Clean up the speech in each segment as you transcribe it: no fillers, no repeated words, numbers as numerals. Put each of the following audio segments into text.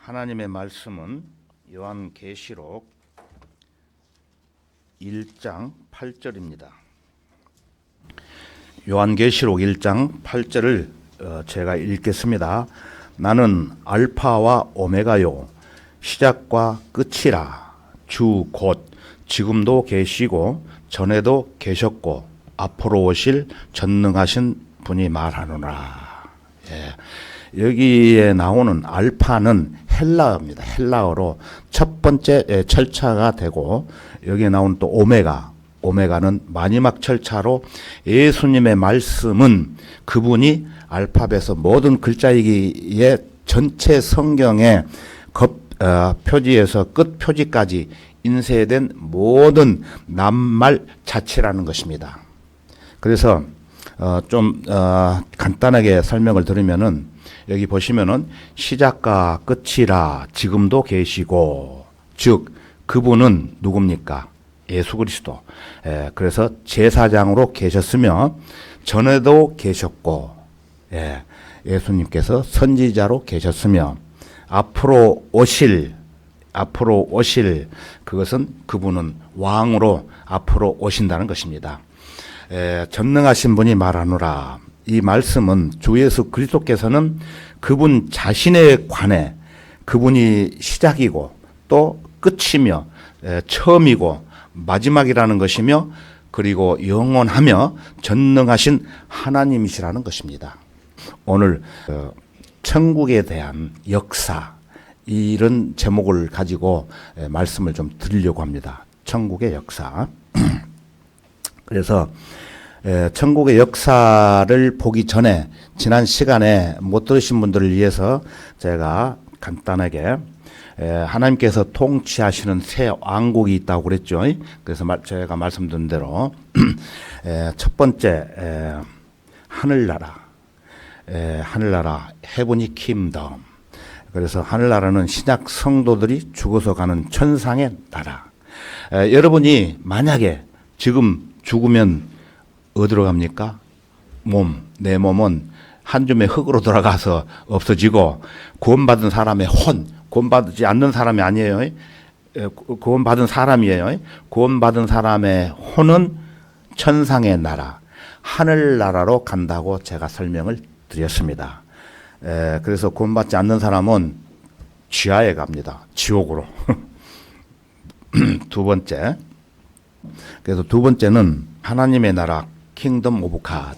하나님의 말씀은 요한계시록 1장 8절입니다. 요한계시록 1장 8절을 제가 읽겠습니다. 나는 알파와 오메가요 시작과 끝이라. 주 곧 지금도 계시고 전에도 계셨고 앞으로 오실 전능하신 분이 말하노라. 여기에 나오는 알파는 헬라어입니다. 헬라어로 첫 번째 철자가 되고, 여기에 나오는 또 오메가는 마지막 철자로, 예수님의 말씀은 그분이 알파벳에서 모든 글자이기에 전체 성경의 표지에서 끝 표지까지 인쇄된 모든 낱말 자체라는 것입니다. 그래서 간단하게 설명을 드리면은, 여기 보시면은 시작과 끝이라 지금도 계시고, 즉 그분은 누굽니까? 예수 그리스도. 그래서 제사장으로 계셨으며 전에도 계셨고, 예수님께서 선지자로 계셨으며 앞으로 오실 그것은 그분은 왕으로 앞으로 오신다는 것입니다. 전능하신 분이 말하노라. 이 말씀은 주 예수 그리스도께서는 그분 자신에 관해 그분이 시작이고 또 끝이며 처음이고 마지막이라는 것이며, 그리고 영원하며 전능하신 하나님이시라는 것입니다. 오늘 천국에 대한 역사, 이런 제목을 가지고 말씀을 좀 드리려고 합니다. 천국의 역사. 그래서 천국의 역사를 보기 전에 지난 시간에 못 들으신 분들을 위해서 제가 간단하게 하나님께서 통치하시는 새 왕국이 있다고 그랬죠. 그래서 제가 말씀드린 대로 첫 번째 하늘나라, 헤븐이 킹덤. 그래서 하늘나라는 신약 성도들이 죽어서 가는 천상의 나라. 여러분이 만약에 지금 죽으면 어디로 갑니까? 내 몸은 한 줌의 흙으로 돌아가서 없어지고, 구원받은 사람의 구원받지 않는 사람이 아니에요. 구원받은 사람이에요. 구원받은 사람의 혼은 천상의 나라, 하늘나라로 간다고 제가 설명을 드렸습니다. 그래서 구원받지 않는 사람은 지하에 갑니다. 지옥으로. 두 번째. 그래서 두 번째는 하나님의 나라, 킹덤 오브 갓.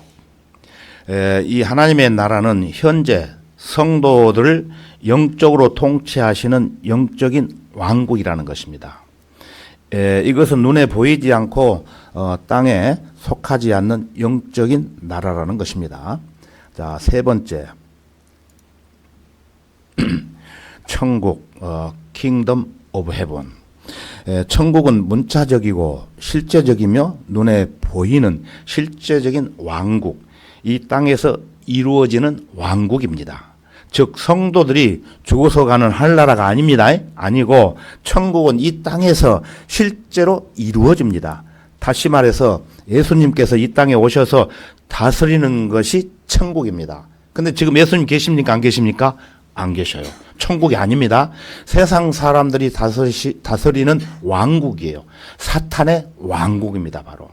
이 하나님의 나라는 현재 성도들을 영적으로 통치하시는 영적인 왕국이라는 것입니다. 이것은 눈에 보이지 않고 땅에 속하지 않는 영적인 나라라는 것입니다. 자, 세 번째. 천국, 킹덤 오브 헤븐. 천국은 문자적이고 실제적이며 눈에 보이는 실제적인 왕국, 이 땅에서 이루어지는 왕국입니다. 즉 성도들이 죽어서 가는 하늘나라가 아닙니다. 아니고 천국은 이 땅에서 실제로 이루어집니다. 다시 말해서 예수님께서 이 땅에 오셔서 다스리는 것이 천국입니다. 근데 지금 예수님 계십니까? 안 계십니까? 안 계셔요. 천국이 아닙니다. 세상 사람들이 다스리는 왕국이에요. 사탄의 왕국입니다, 바로.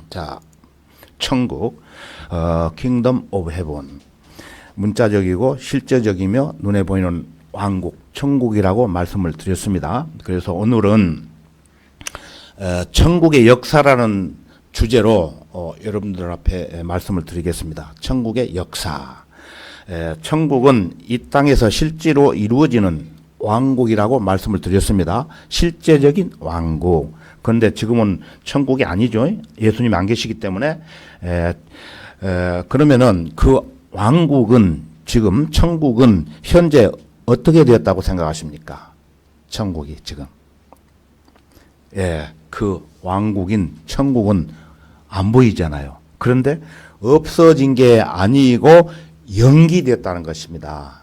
자, 천국, 킹덤 오브 헤븐. 문자적이고 실제적이며 눈에 보이는 왕국, 천국이라고 말씀을 드렸습니다. 그래서 오늘은 천국의 역사라는 주제로 여러분들 앞에 말씀을 드리겠습니다. 천국의 역사. 천국은 이 땅에서 실제로 이루어지는 왕국이라고 말씀을 드렸습니다. 실제적인 왕국. 그런데 지금은 천국이 아니죠. 예수님이 안 계시기 때문에. 그러면은 그 왕국은, 지금 천국은 현재 어떻게 되었다고 생각하십니까? 천국이 지금. 그 왕국인 천국은 안 보이잖아요. 그런데 없어진 게 아니고 연기됐다는 것입니다.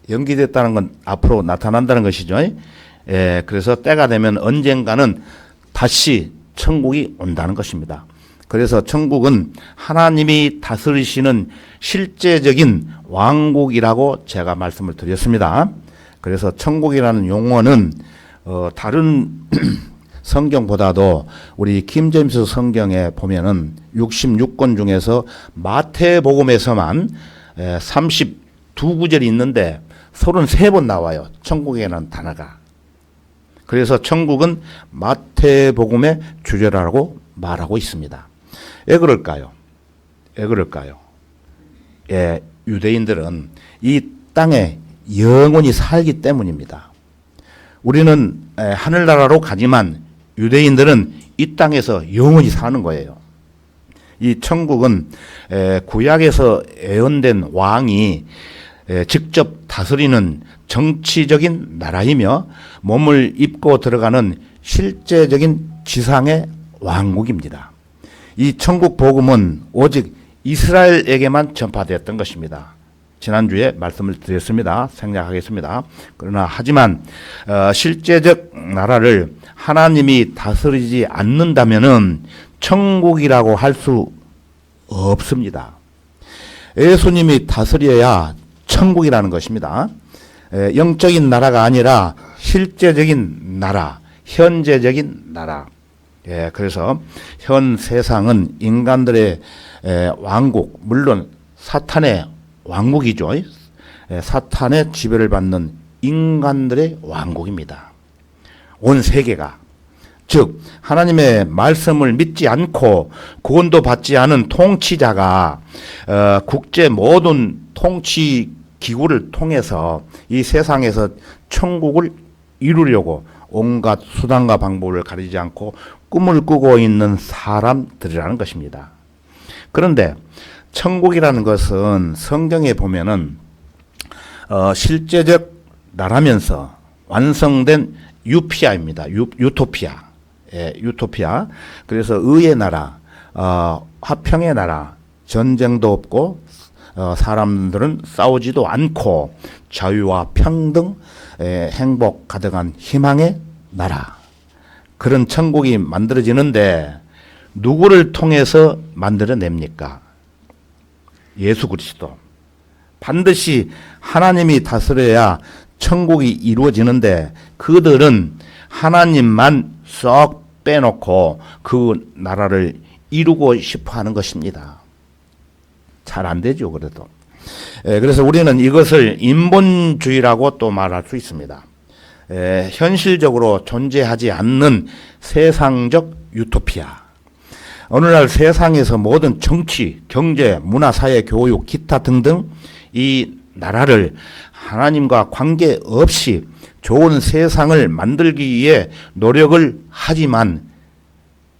연기됐다는 건 앞으로 나타난다는 것이죠. 그래서 때가 되면 언젠가는 다시 천국이 온다는 것입니다. 그래서 천국은 하나님이 다스리시는 실제적인 왕국이라고 제가 말씀을 드렸습니다. 그래서 천국이라는 용어는 다른 성경보다도 우리 킹제임스 성경에 보면은 66권 중에서 마태복음에서만 32구절이 있는데 33번 나와요. 천국이라는 단어가. 그래서 천국은 마태복음의 주제라고 말하고 있습니다. 왜 그럴까요? 왜 그럴까요? 예, 유대인들은 이 땅에 영원히 살기 때문입니다. 우리는 하늘나라로 가지만 유대인들은 이 땅에서 영원히 사는 거예요. 이 천국은 구약에서 예언된 왕이 직접 다스리는 정치적인 나라이며 몸을 입고 들어가는 실제적인 지상의 왕국입니다. 이 천국 복음은 오직 이스라엘에게만 전파되었던 것입니다. 지난주에 말씀을 드렸습니다. 생략하겠습니다. 그러나 하지만 실제적 나라를 하나님이 다스리지 않는다면은 천국이라고 할 수 없습니다. 예수님이 다스려야 천국이라는 것입니다. 영적인 나라가 아니라 실제적인 나라, 현재적인 나라. 예, 그래서 현 세상은 인간들의 왕국, 물론 사탄의 왕국이죠. 사탄의 지배를 받는 인간들의 왕국입니다. 온 세계가. 즉 하나님의 말씀을 믿지 않고 구원도 받지 않은 통치자가 국제 모든 통치 기구를 통해서 이 세상에서 천국을 이루려고 온갖 수단과 방법을 가리지 않고 꿈을 꾸고 있는 사람들이라는 것입니다. 그런데 천국이라는 것은 성경에 보면은 실제적 나라면서 완성된 유피아입니다. 유토피아. 예, 유토피아. 그래서 의의 나라, 화평의 나라, 전쟁도 없고 사람들은 싸우지도 않고 자유와 평등, 행복 가득한 희망의 나라. 그런 천국이 만들어지는데 누구를 통해서 만들어냅니까? 예수 그리스도. 반드시 하나님이 다스려야 천국이 이루어지는데 그들은 하나님만 쏙 빼놓고 그 나라를 이루고 싶어 하는 것입니다. 잘 안 되죠, 그래도. 그래서 우리는 이것을 인본주의라고 또 말할 수 있습니다. 현실적으로 존재하지 않는 세상적 유토피아. 오늘날 세상에서 모든 정치, 경제, 문화, 사회, 교육, 기타 등등 이 나라를 하나님과 관계없이 좋은 세상을 만들기 위해 노력을 하지만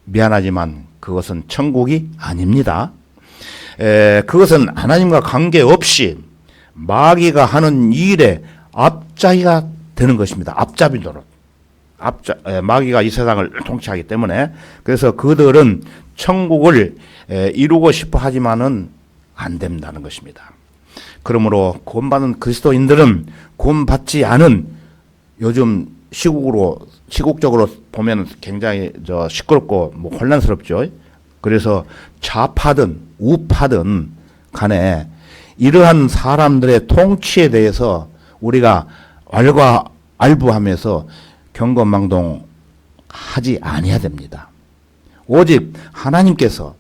미안하지만 그것은 천국이 아닙니다. 그것은 하나님과 관계없이 마귀가 하는 일에 앞자기가 되는 것입니다. 앞잡이 노릇. 마귀가 이 세상을 통치하기 때문에 그래서 그들은 천국을 이루고 싶어 하지만은 안 된다는 것입니다. 그러므로 구원받은 그리스도인들은 구원받지 않은 요즘 시국적으로 보면 굉장히 시끄럽고 혼란스럽죠. 그래서 좌파든 우파든 간에 이러한 사람들의 통치에 대해서 우리가 왈가왈부하면서 경건망동하지 아니해야 됩니다. 오직 하나님께서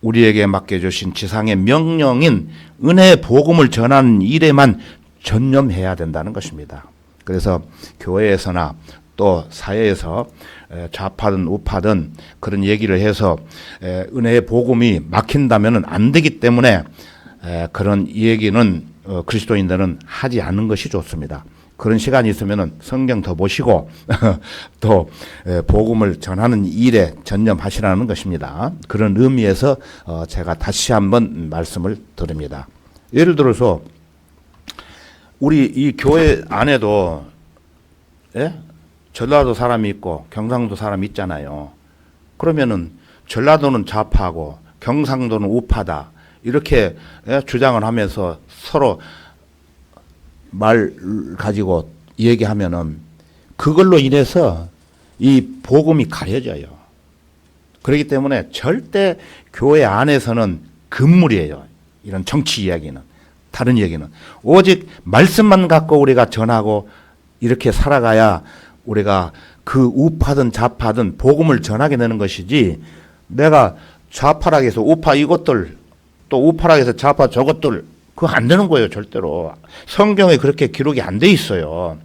우리에게 맡겨주신 지상의 명령인 은혜의 복음을 전하는 일에만 전념해야 된다는 것입니다. 그래서 교회에서나 또 사회에서 좌파든 우파든 그런 얘기를 해서 은혜의 복음이 막힌다면 안 되기 때문에 그런 얘기는 그리스도인들은 하지 않는 것이 좋습니다. 그런 시간이 있으면 성경 더 보시고 또 복음을 전하는 일에 전념하시라는 것입니다. 그런 의미에서 제가 다시 한번 말씀을 드립니다. 예를 들어서 우리 이 교회 안에도 전라도 사람이 있고 경상도 사람이 있잖아요. 그러면은 전라도는 좌파고 경상도는 우파다 이렇게 주장을 하면서 서로 말 가지고 얘기하면은 그걸로 인해서 이 복음이 가려져요. 그렇기 때문에 절대 교회 안에서는 금물이에요. 이런 정치 이야기는. 다른 얘기는. 오직 말씀만 갖고 우리가 전하고 이렇게 살아가야 우리가 그 우파든 좌파든 복음을 전하게 되는 것이지, 내가 좌파락에서 우파 이것들, 또 우파락에서 좌파 저것들, 그거 안 되는 거예요, 절대로. 성경에 그렇게 기록이 안 돼 있어요.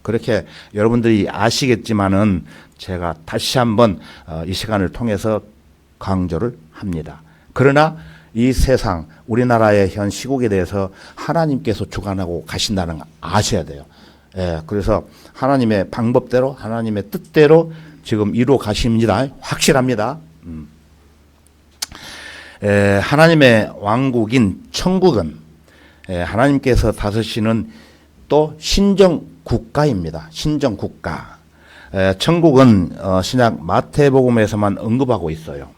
그렇게 여러분들이 아시겠지만은 제가 다시 한번 이 시간을 통해서 강조를 합니다. 그러나 이 세상, 우리나라의 현 시국에 대해서 하나님께서 주관하고 가신다는 거 아셔야 돼요. 예, 그래서 하나님의 방법대로, 하나님의 뜻대로 지금 이루어 가십니다. 확실합니다. 하나님의 왕국인 천국은 하나님께서 다스리시는 또 신정 국가입니다. 신정 국가. 천국은 신약 마태복음에서만 언급하고 있어요.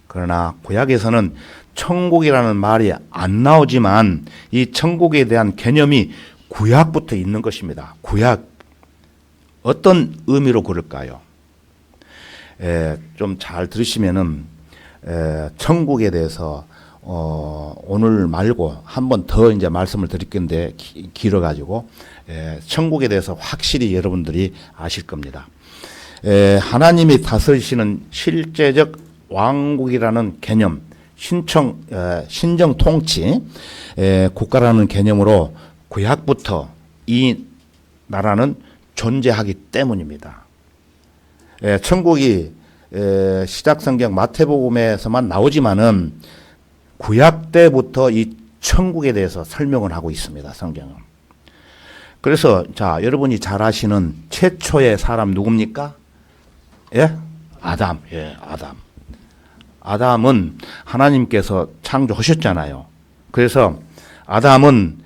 그러나 구약에서는 천국이라는 말이 안 나오지만 이 천국에 대한 개념이 구약부터 있는 것입니다. 구약. 어떤 의미로 그럴까요? 좀 잘 들으시면은 천국에 대해서 오늘 말고 한 번 더 이제 말씀을 드릴 건데 길어가지고 천국에 대해서 확실히 여러분들이 아실 겁니다. 하나님이 다스리시는 실제적 왕국이라는 개념, 신정 통치 국가라는 개념으로 구약부터 이 나라는 존재하기 때문입니다. 천국이 시작성경 마태복음에서만 나오지만은 구약 때부터 이 천국에 대해서 설명을 하고 있습니다. 성경은. 그래서 자, 여러분이 잘 아시는 최초의 사람 누굽니까? 예? 아담. 예, 아담. 아담은 하나님께서 창조하셨잖아요. 그래서 아담은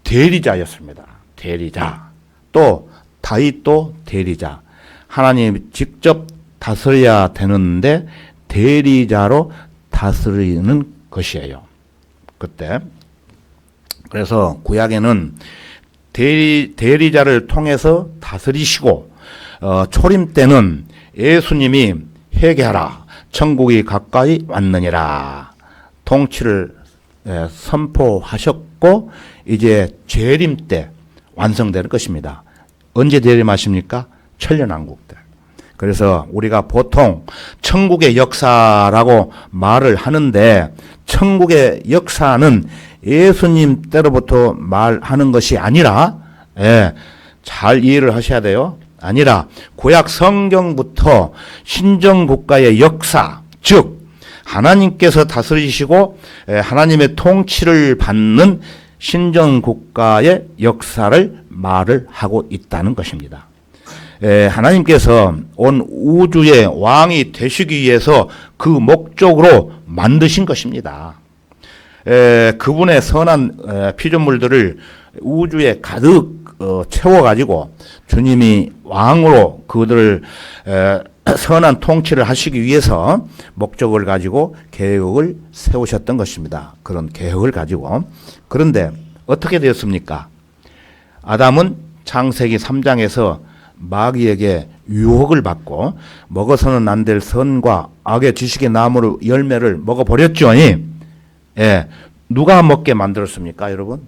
대리자였습니다. 대리자. 또 다윗도 대리자. 하나님이 직접 다스려야 되는데 대리자로 다스리는 것이에요. 그때. 그래서 구약에는 대리자를 통해서 다스리시고 초림 때는 예수님이 회개하라. 천국이 가까이 왔느니라. 통치를 선포하셨고 이제 재림 때 완성되는 것입니다. 언제 재림하십니까? 천년왕국 때. 그래서 우리가 보통 천국의 역사라고 말을 하는데 천국의 역사는 예수님 때로부터 말하는 것이 아니라 잘 이해를 하셔야 돼요. 아니라 구약 성경부터 신정국가의 역사, 즉 하나님께서 다스리시고 하나님의 통치를 받는 신정국가의 역사를 말을 하고 있다는 것입니다. 하나님께서 온 우주의 왕이 되시기 위해서 그 목적으로 만드신 것입니다. 그분의 선한 피조물들을 우주에 가득 채워가지고 주님이 왕으로 그들을 선한 통치를 하시기 위해서 목적을 가지고 계획을 세우셨던 것입니다. 그런 계획을 가지고. 그런데 어떻게 되었습니까? 아담은 창세기 3장에서 마귀에게 유혹을 받고 먹어서는 안 될 선과 악의 지식의 나무의 열매를 먹어버렸죠. 누가 먹게 만들었습니까, 여러분?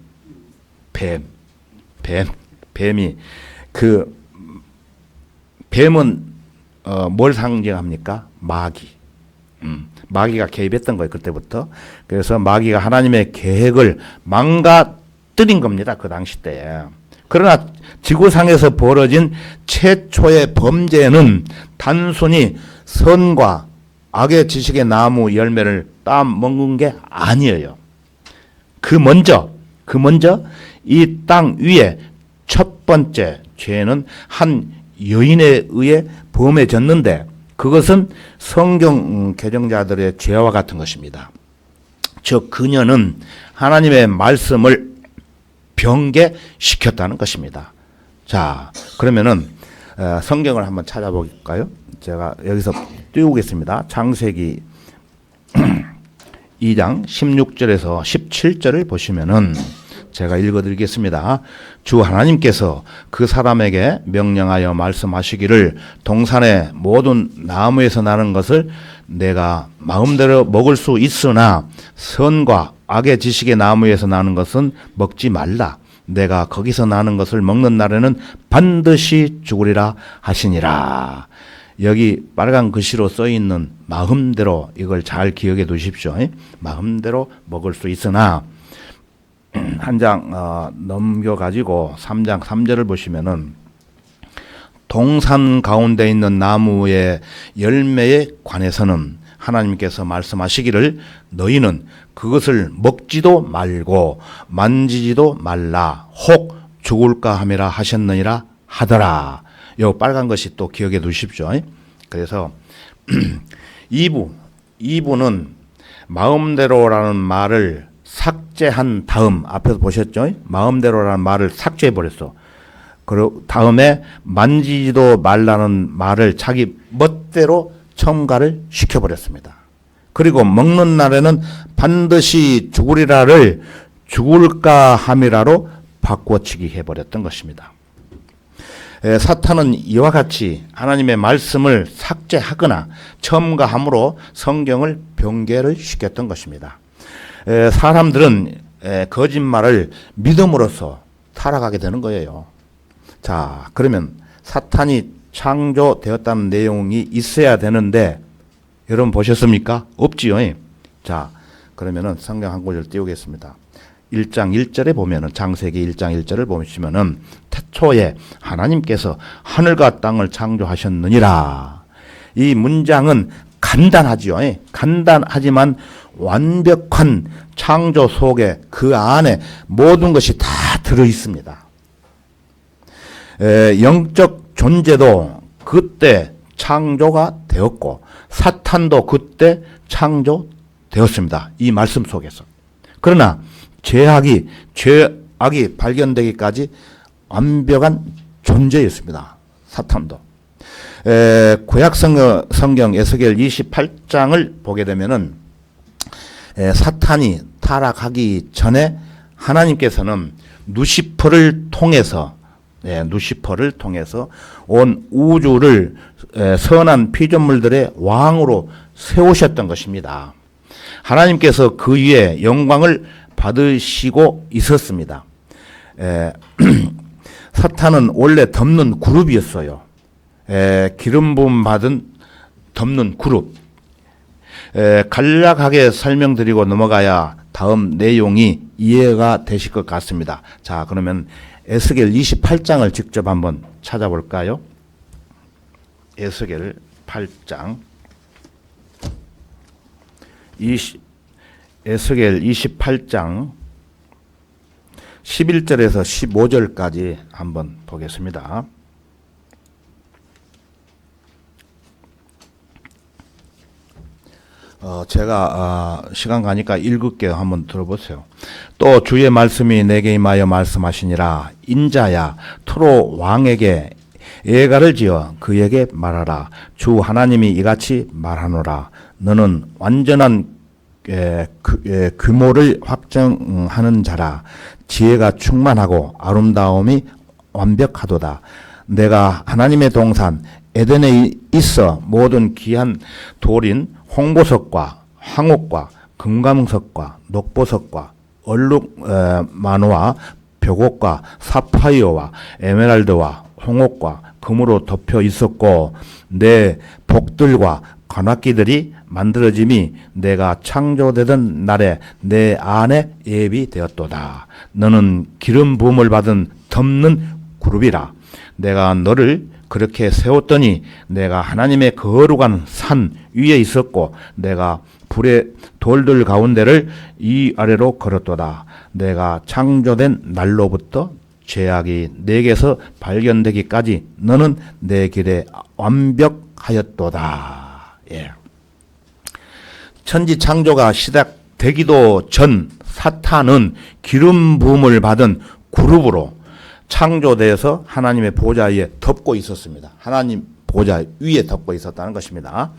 뱀이. 뱀은 뭘 상징합니까? 마귀. 마귀가 개입했던 거예요, 그때부터. 그래서 마귀가 하나님의 계획을 망가뜨린 겁니다, 그 당시 때에. 그러나 지구상에서 벌어진 최초의 범죄는 단순히 선과 악의 지식의 나무 열매를 따먹은 게 아니에요. 그 먼저 이 땅 위에 첫 번째 죄는 한 여인에 의해 범해졌는데 그것은 성경 개정자들의 죄와 같은 것입니다. 즉 그녀는 하나님의 말씀을 변개시켰다는 것입니다. 자, 그러면은 성경을 한번 찾아볼까요? 제가 여기서 띄우겠습니다. 창세기 2장 16절에서 17절을 보시면은 제가 읽어드리겠습니다. 주 하나님께서 그 사람에게 명령하여 말씀하시기를 동산의 모든 나무에서 나는 것을 내가 마음대로 먹을 수 있으나 선과 악의 지식의 나무에서 나는 것은 먹지 말라. 내가 거기서 나는 것을 먹는 날에는 반드시 죽으리라 하시니라. 여기 빨간 글씨로 써 있는 마음대로, 이걸 잘 기억해 두십시오. 마음대로 먹을 수 있으나 한 장 넘겨 가지고 3장 3절을 보시면은 동산 가운데 있는 나무의 열매에 관해서는 하나님께서 말씀하시기를 너희는 그것을 먹지도 말고 만지지도 말라 혹 죽을까 함이라 하셨느니라 하더라. 요 빨간 것이 또 기억해 두십시오. 그래서 2부는 마음대로라는 말을 삭제한 다음, 앞에서 보셨죠? 마음대로라는 말을 삭제해 버렸어. 그리고 다음에 만지지도 말라는 말을 자기 멋대로 첨가를 시켜버렸습니다. 그리고 먹는 날에는 반드시 죽으리라를 죽을까 함이라로 바꿔치기 해버렸던 것입니다. 사탄은 이와 같이 하나님의 말씀을 삭제하거나 첨가함으로 성경을 변개를 시켰던 것입니다. 사람들은 거짓말을 믿음으로써 타락하게 되는 거예요. 자, 그러면 사탄이 창조되었다는 내용이 있어야 되는데 여러분 보셨습니까? 없지요. 자, 그러면은 성경 한 구절 띄우겠습니다. 1장 1절에 보면은 창세기 1장 1절을 보시면은 태초에 하나님께서 하늘과 땅을 창조하셨느니라. 이 문장은 간단하지요. 간단하지만 완벽한 창조 속에 그 안에 모든 것이 다 들어 있습니다. 영적 존재도 그때 창조가 되었고 사탄도 그때 창조되었습니다. 이 말씀 속에서. 그러나 죄악이 발견되기까지 완벽한 존재였습니다. 사탄도. 구약 성경 에스겔 28장을 보게 되면은 사탄이 타락하기 전에 하나님께서는 누시퍼를 통해서 온 우주를 선한 피조물들의 왕으로 세우셨던 것입니다. 하나님께서 그 위에 영광을 받으시고 있었습니다. 사탄은 원래 덮는 그룹이었어요. 기름 부음 받은 덮는 그룹. 간략하게 설명드리고 넘어가야 다음 내용이 이해가 되실 것 같습니다. 자, 그러면 에스겔 28장을 직접 한번 찾아볼까요? 에스겔 8장. 에스겔 28장 11절에서 15절까지 한번 보겠습니다. 제가 시간 가니까 읽을게요. 한번 들어보세요. 또 주의 말씀이 내게 임하여 말씀하시니라. 인자야, 트로 왕에게 예가를 지어 그에게 말하라. 주 하나님이 이같이 말하노라. 너는 완전한 규모를 확정하는 자라. 지혜가 충만하고 아름다움이 완벽하도다. 내가 하나님의 동산 에덴에 있어 모든 귀한 돌인 홍보석과 황옥과 금강석과 녹보석과 얼룩 만호와 벽옥과 사파이어와 에메랄드와 홍옥과 금으로 덮여 있었고 내 복들과 관악기들이 만들어짐이 내가 창조되던 날에 내 안에 예비되었도다. 너는 기름 부음을 받은 덮는 그룹이라. 내가 너를 그렇게 세웠더니 내가 하나님의 거룩한 산 위에 있었고 내가 불의 돌들 가운데를 이 아래로 걸었도다. 내가 창조된 날로부터 죄악이 내게서 발견되기까지 너는 내 길에 완벽하였도다. 예. 천지 창조가 시작되기도 전 사탄은 기름 부음을 받은 그룹으로 창조돼서 하나님의 보좌 위에 덮고 있었습니다. 하나님 보좌 위에 덮고 있었다는 것입니다.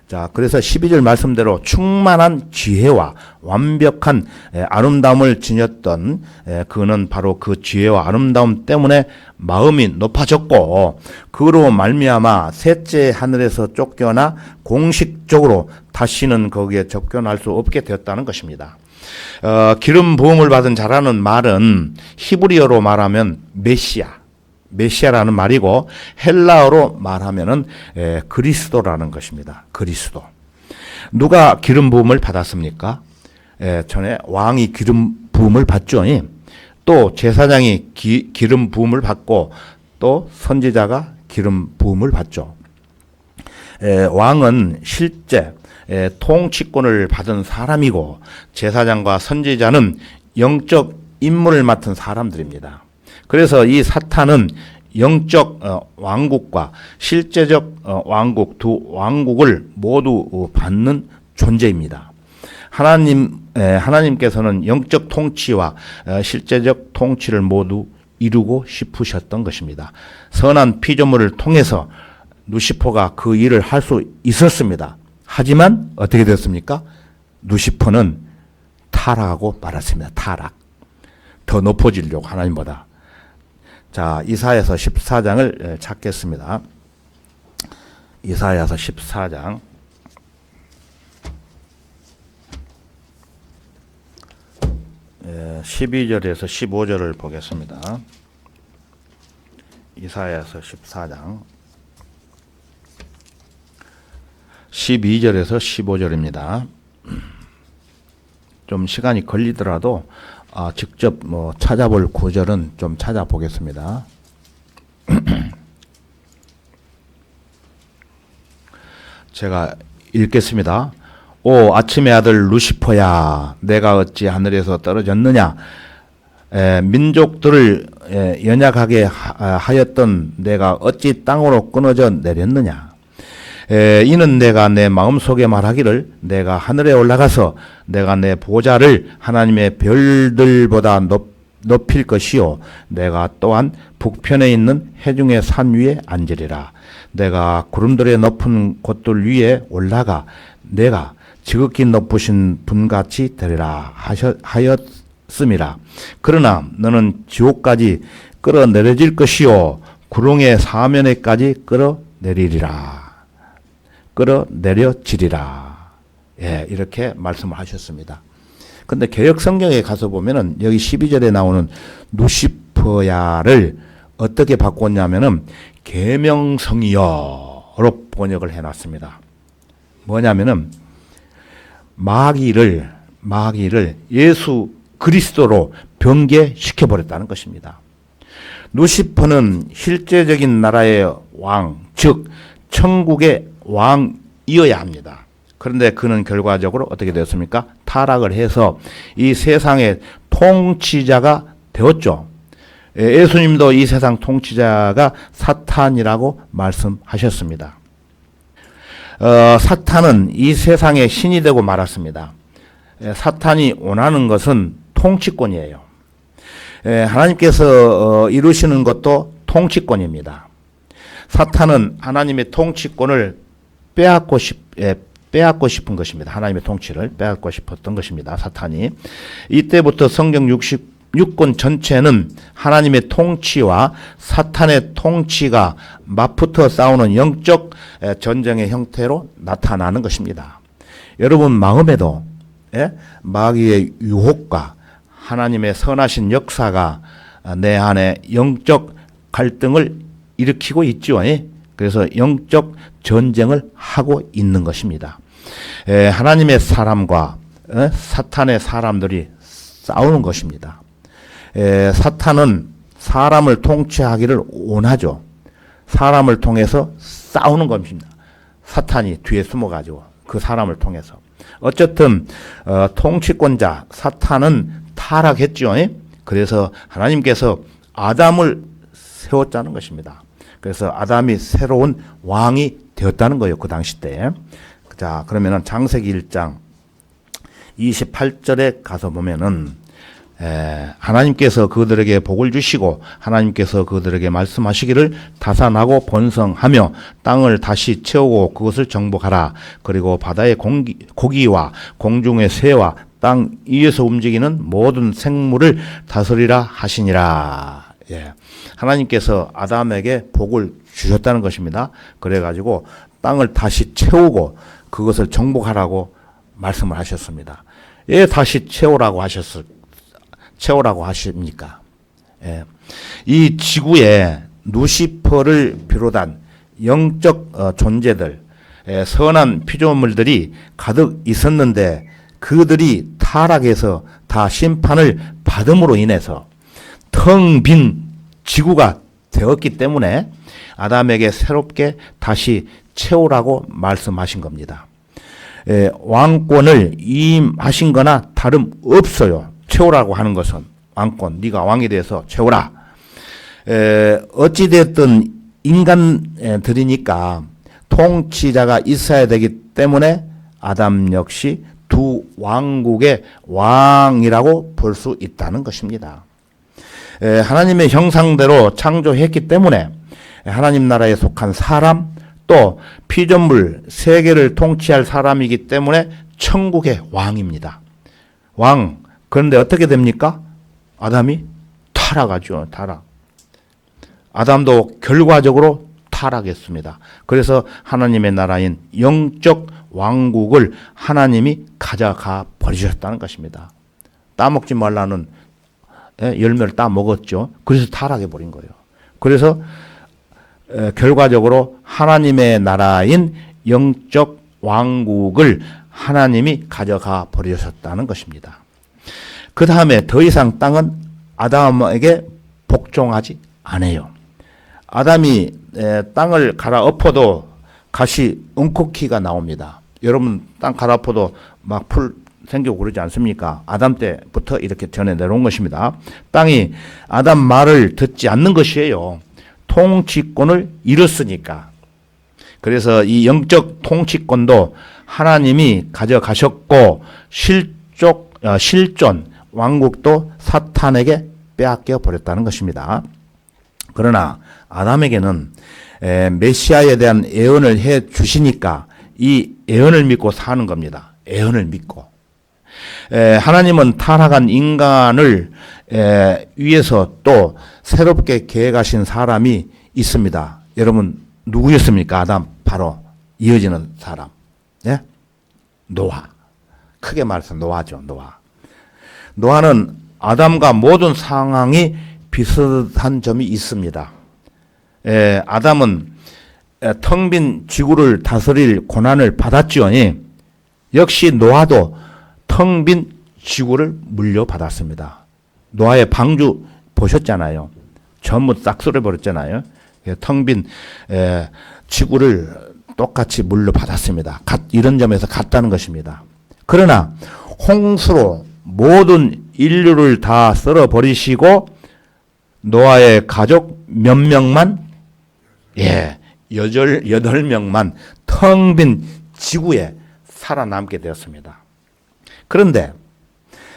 자, 그래서 12절 말씀대로 충만한 지혜와 완벽한 아름다움을 지녔던 그는 바로 그 지혜와 아름다움 때문에 마음이 높아졌고 그로 말미암아 셋째 하늘에서 쫓겨나 공식적으로 다시는 거기에 접견할 수 없게 되었다는 것입니다. 기름 부음을 받은 자라는 말은 히브리어로 말하면 메시아라는 말이고 헬라어로 말하면은 그리스도라는 것입니다. 그리스도. 누가 기름 부음을 받았습니까? 전에 왕이 기름 부음을 받죠. 또 제사장이 기름 부음을 받고 또 선지자가 기름 부음을 받죠. 왕은 실제 통치권을 받은 사람이고 제사장과 선지자는 영적 임무를 맡은 사람들입니다. 그래서 이 사탄은 영적 왕국과 실제적 왕국 두 왕국을 모두 받는 존재입니다. 하나님께서는 영적 통치와 실제적 통치를 모두 이루고 싶으셨던 것입니다. 선한 피조물을 통해서 루시퍼가 그 일을 할 수 있었습니다. 하지만 어떻게 됐습니까? 루시퍼는 타락하고 말았습니다. 타락. 더 높아지려고 하나님보다. 자, 이사야서 14장을 찾겠습니다. 이사야서 14장. 예, 12절에서 15절을 보겠습니다. 이사야서 14장 12절에서 15절입니다. 좀 시간이 걸리더라도 직접 찾아볼 구절은 좀 찾아보겠습니다. 제가 읽겠습니다. 오 아침의 아들 루시퍼야, 내가 어찌 하늘에서 떨어졌느냐? 민족들을 연약하게 하였던 내가 어찌 땅으로 끊어져 내렸느냐? 이는 내가 내 마음속에 말하기를 내가 하늘에 올라가서 내가 내 보좌를 하나님의 별들보다 높일 것이요 내가 또한 북편에 있는 해중의 산 위에 앉으리라. 내가 구름들의 높은 곳들 위에 올라가 내가 지극히 높으신 분같이 되리라 하였음이라. 그러나 너는 지옥까지 끌어내려질 것이요 구렁의 사면에까지 끌어내려지리라. 예, 이렇게 말씀을 하셨습니다. 근데 개역 성경에 가서 보면은 여기 12절에 나오는 루시퍼야를 어떻게 바꿨냐면은 계명성이여로 번역을 해놨습니다. 뭐냐면은 마귀를 예수 그리스도로 변개시켜 버렸다는 것입니다. 루시퍼는 실제적인 나라의 왕, 즉 천국의 왕이어야 합니다. 그런데 그는 결과적으로 어떻게 되었습니까? 타락을 해서 이 세상의 통치자가 되었죠. 예수님도 이 세상 통치자가 사탄이라고 말씀하셨습니다. 사탄은 이 세상의 신이 되고 말았습니다. 사탄이 원하는 것은 통치권이에요. 하나님께서 이루시는 것도 통치권입니다. 사탄은 하나님의 통치권을 빼앗고 싶은 것입니다. 하나님의 통치를 빼앗고 싶었던 것입니다. 사탄이. 이때부터 성경 66권 전체는 하나님의 통치와 사탄의 통치가 맞붙어 싸우는 영적 전쟁의 형태로 나타나는 것입니다. 여러분 마음에도 마귀의 유혹과 하나님의 선하신 역사가 내 안에 영적 갈등을 일으키고 있죠. 그래서 영적 전쟁을 하고 있는 것입니다. 하나님의 사람과 사탄의 사람들이 싸우는 것입니다. 사탄은 사람을 통치하기를 원하죠. 사람을 통해서 싸우는 것입니다. 사탄이 뒤에 숨어가지고 그 사람을 통해서. 어쨌든 통치권자 사탄은 타락했죠. 그래서 하나님께서 아담을 세웠다는 것입니다. 그래서 아담이 새로운 왕이 되었다는 거예요. 그 당시 때. 자, 그러면은 창세기 1장 28절에 가서 보면은 하나님께서 그들에게 복을 주시고 하나님께서 그들에게 말씀하시기를 다산하고 번성하며 땅을 다시 채우고 그것을 정복하라. 그리고 바다의 고기와 공중의 새와 땅 위에서 움직이는 모든 생물을 다스리라 하시니라. 예. 하나님께서 아담에게 복을 주셨다는 것입니다. 그래가지고 땅을 다시 채우고 그것을 정복하라고 말씀을 하셨습니다. 예, 다시 채우라고 하십니까? 예. 이 지구에 루시퍼를 비롯한 영적 존재들, 선한 피조물들이 가득 있었는데 그들이 타락해서 다 심판을 받음으로 인해서 텅 빈 지구가 되었기 때문에 아담에게 새롭게 다시 채우라고 말씀하신 겁니다. 왕권을 임하신 거나 다름없어요. 채우라고 하는 것은 왕권, 네가 왕이 돼서 채우라. 어찌되었든 인간들이니까 통치자가 있어야 되기 때문에 아담 역시 두 왕국의 왕이라고 볼 수 있다는 것입니다. 하나님의 형상대로 창조했기 때문에 하나님 나라에 속한 사람 또 피조물 세계를 통치할 사람이기 때문에 천국의 왕입니다. 왕. 그런데 어떻게 됩니까? 아담이 타락하죠. 타락. 아담도 결과적으로 타락했습니다. 그래서 하나님의 나라인 영적 왕국을 하나님이 가져가 버리셨다는 것입니다. 따먹지 말라는 열매를 따먹었죠. 그래서 타락해 버린 거예요. 그래서 결과적으로 하나님의 나라인 영적 왕국을 하나님이 가져가 버리셨다는 것입니다. 그 다음에 더 이상 땅은 아담에게 복종하지 않아요. 아담이 땅을 갈아엎어도 가시 엉코키가 나옵니다. 여러분 땅 갈아엎어도 막 풀 생기고 그러지 않습니까? 아담 때부터 이렇게 전해 내려온 것입니다. 땅이 아담 말을 듣지 않는 것이에요. 통치권을 잃었으니까. 그래서 이 영적 통치권도 하나님이 가져가셨고 실존 왕국도 사탄에게 빼앗겨 버렸다는 것입니다. 그러나 아담에게는 메시아에 대한 예언을 해 주시니까 이 예언을 믿고 사는 겁니다. 예언을 믿고. 하나님은 타락한 인간을 위해서 또 새롭게 계획하신 사람이 있습니다. 여러분 누구였습니까? 아담 바로 이어지는 사람. 예? 노아. 크게 말해서 노아죠. 노아는 아담과 모든 상황이 비슷한 점이 있습니다. 아담은 텅 빈 지구를 다스릴 고난을 받았죠. 역시 노아도 텅 빈 지구를 물려받았습니다. 노아의 방주 보셨잖아요. 전부 싹 쓸어버렸잖아요. 텅 빈 지구를 똑같이 물려받았습니다. 이런 점에서 같다는 것입니다. 그러나 홍수로 모든 인류를 다 쓸어버리시고 노아의 가족 몇 명만 8명만 텅 빈 지구에 살아남게 되었습니다. 그런데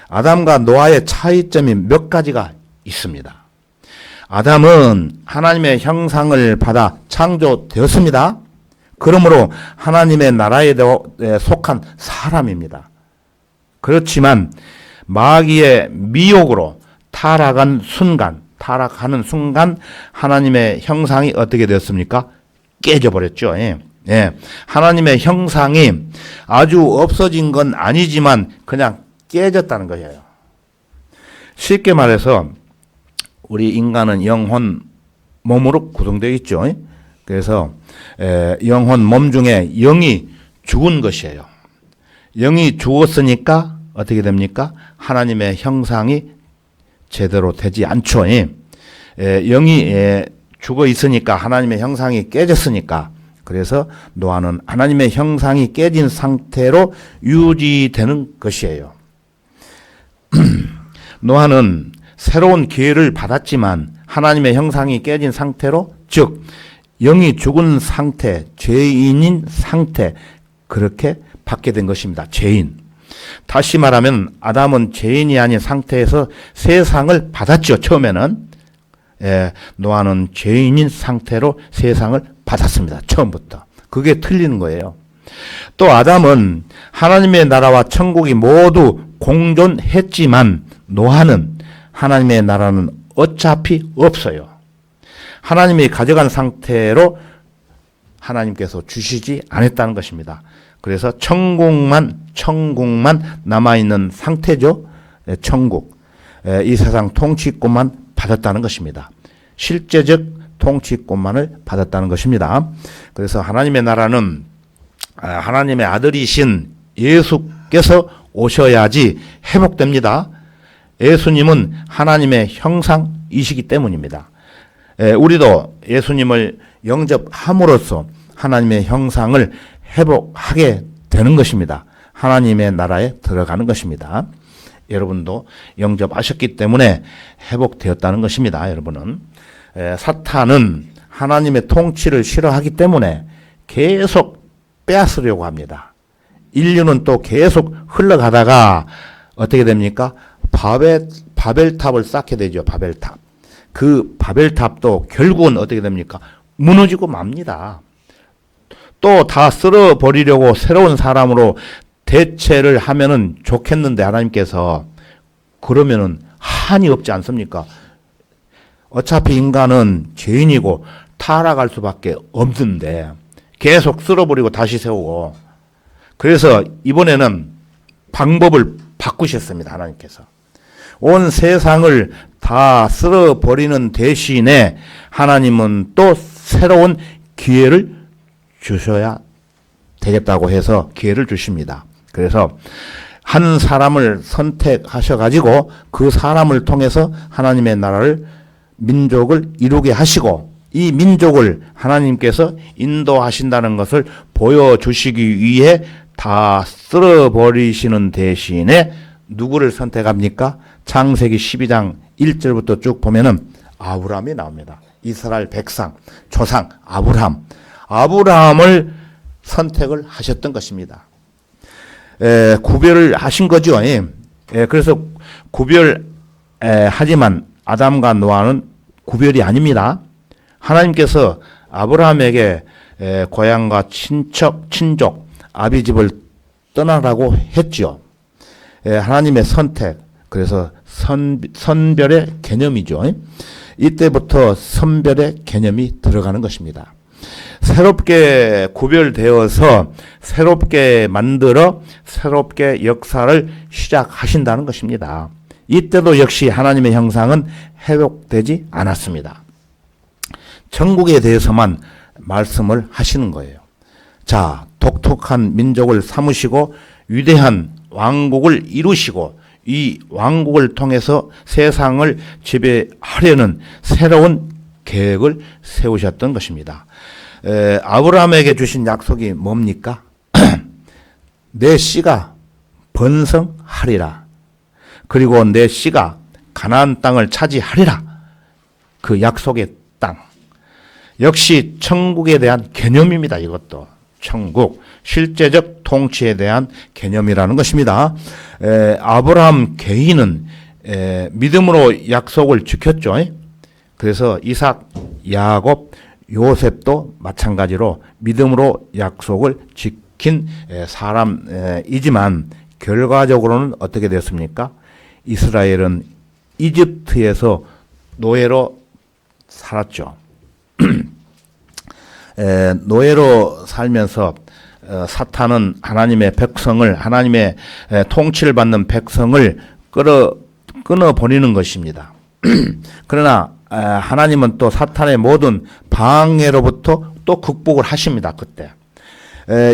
아담과 노아의 차이점이 몇 가지가 있습니다. 아담은 하나님의 형상을 받아 창조되었습니다. 그러므로 하나님의 나라에 속한 사람입니다. 그렇지만 마귀의 미혹으로 타락하는 순간 하나님의 형상이 어떻게 되었습니까? 깨져버렸죠. 하나님의 형상이 아주 없어진 건 아니지만 그냥 깨졌다는 거예요. 쉽게 말해서 우리 인간은 영혼 몸으로 구성되어 있죠. 그래서 영혼 몸 중에 영이 죽은 것이에요. 영이 죽었으니까 어떻게 됩니까? 하나님의 형상이 제대로 되지 않죠. 영이 죽어 있으니까 하나님의 형상이 깨졌으니까 그래서 노아는 하나님의 형상이 깨진 상태로 유지되는 것이에요. 노아는 새로운 기회를 받았지만 하나님의 형상이 깨진 상태로 즉 영이 죽은 상태, 죄인인 상태 그렇게 받게 된 것입니다. 죄인. 다시 말하면 아담은 죄인이 아닌 상태에서 세상을 받았죠. 처음에는. 노아는 죄인인 상태로 세상을 받았습니다. 처음부터. 그게 틀리는 거예요. 또 아담은 하나님의 나라와 천국이 모두 공존했지만 노아는 하나님의 나라는 어차피 없어요. 하나님이 가져간 상태로 하나님께서 주시지 않았다는 것입니다. 그래서 천국만 남아있는 상태죠. 천국. 이 세상 통치권만 받았다는 것입니다. 실제적 통치권만을 받았다는 것입니다. 그래서 하나님의 나라는 하나님의 아들이신 예수께서 오셔야지 회복됩니다. 예수님은 하나님의 형상이시기 때문입니다. 우리도 예수님을 영접함으로써 하나님의 형상을 회복하게 되는 것입니다. 하나님의 나라에 들어가는 것입니다. 여러분도 영접하셨기 때문에 회복되었다는 것입니다. 여러분은. 사탄은 하나님의 통치를 싫어하기 때문에 계속 빼앗으려고 합니다. 인류는 또 계속 흘러가다가 어떻게 됩니까? 바벨탑을 쌓게 되죠. 바벨탑. 그 바벨탑도 결국은 어떻게 됩니까? 무너지고 맙니다. 또 다 쓸어버리려고 새로운 사람으로 대체를 하면은 좋겠는데 하나님께서 그러면은 한이 없지 않습니까? 어차피 인간은 죄인이고 타락할 수밖에 없는데 계속 쓸어버리고 다시 세우고 그래서 이번에는 방법을 바꾸셨습니다. 하나님께서. 온 세상을 다 쓸어버리는 대신에 하나님은 또 새로운 기회를 주셔야 되겠다고 해서 기회를 주십니다. 그래서 한 사람을 선택하셔가지고 그 사람을 통해서 하나님의 나라를 민족을 이루게 하시고 이 민족을 하나님께서 인도하신다는 것을 보여주시기 위해 다 쓸어버리시는 대신에 누구를 선택합니까? 창세기 12장 1절부터 쭉 보면은 아브라함이 나옵니다. 이스라엘 백성, 조상 아브라함을 선택을 하셨던 것입니다. 구별을 하신 거죠. 그래서 하지만 아담과 노아는 구별이 아닙니다. 하나님께서 아브라함에게 고향과 친족, 아비 집을 떠나라고 했죠. 하나님의 선택, 그래서 선별의 개념이죠. 이때부터 선별의 개념이 들어가는 것입니다. 새롭게 구별되어서 새롭게 만들어 새롭게 역사를 시작하신다는 것입니다. 이때도 역시 하나님의 형상은 회복되지 않았습니다. 천국에 대해서만 말씀을 하시는 거예요. 자, 독특한 민족을 삼으시고 위대한 왕국을 이루시고 이 왕국을 통해서 세상을 지배하려는 새로운 계획을 세우셨던 것입니다. 아브라함에게 주신 약속이 뭡니까? 내 씨가 번성하리라. 그리고 내 씨가 가나안 땅을 차지하리라. 그 약속의 땅. 역시 천국에 대한 개념입니다. 이것도. 천국, 실제적 통치에 대한 개념이라는 것입니다. 아브라함 개인은 믿음으로 약속을 지켰죠. 그래서 이삭, 야곱, 요셉도 마찬가지로 믿음으로 약속을 지킨 사람이지만 결과적으로는 어떻게 됐습니까? 이스라엘은 이집트에서 노예로 살았죠. 노예로 살면서 사탄은 하나님의 백성을, 하나님의 통치를 받는 백성을 끊어버리는 것입니다. 그러나 하나님은 또 사탄의 모든 방해로부터 또 극복을 하십니다. 그때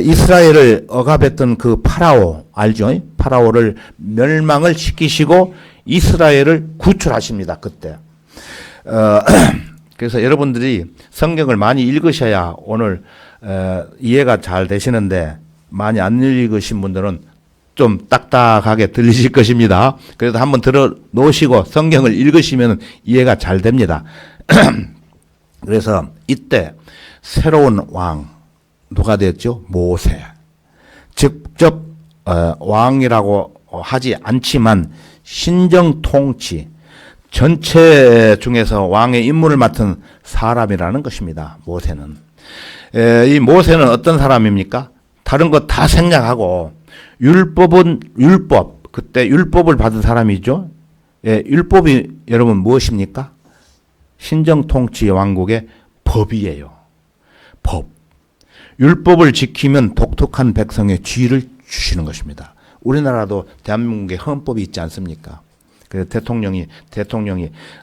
이스라엘을 억압했던 그 파라오 알죠? 파라오를 멸망을 시키시고 이스라엘을 구출하십니다. 그때 그래서 여러분들이 성경을 많이 읽으셔야 오늘 이해가 잘 되시는데 많이 안 읽으신 분들은 좀 딱딱하게 들리실 것입니다. 그래도 한번 들어 놓으시고 성경을 읽으시면 이해가 잘 됩니다. 그래서 이때 새로운 왕 누가 됐죠? 모세. 직접 왕이라고 하지 않지만 신정 통치 전체 중에서 왕의 임무를 맡은 사람이라는 것입니다. 모세는. 이 모세는 어떤 사람입니까? 다른 거 다 생략하고 율법은 율법, 그때 율법을 받은 사람이죠. 율법이 여러분 무엇입니까? 신정통치 왕국의 법이에요. 법. 율법을 지키면 독특한 백성의 지위를 주시는 것입니다. 우리나라도 대한민국에 헌법이 있지 않습니까? 그래서 대통령이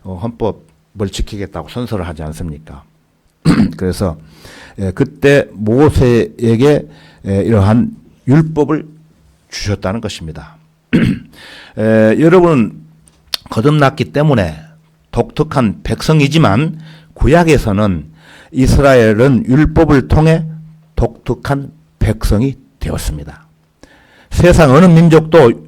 헌법을 지키겠다고 선서를 하지 않습니까? 그래서 그때 모세에게 이러한 율법을 주셨다는 것입니다. 여러분은 거듭났기 때문에 독특한 백성이지만 구약에서는 이스라엘은 율법을 통해 독특한 백성이 되었습니다. 세상 어느 민족도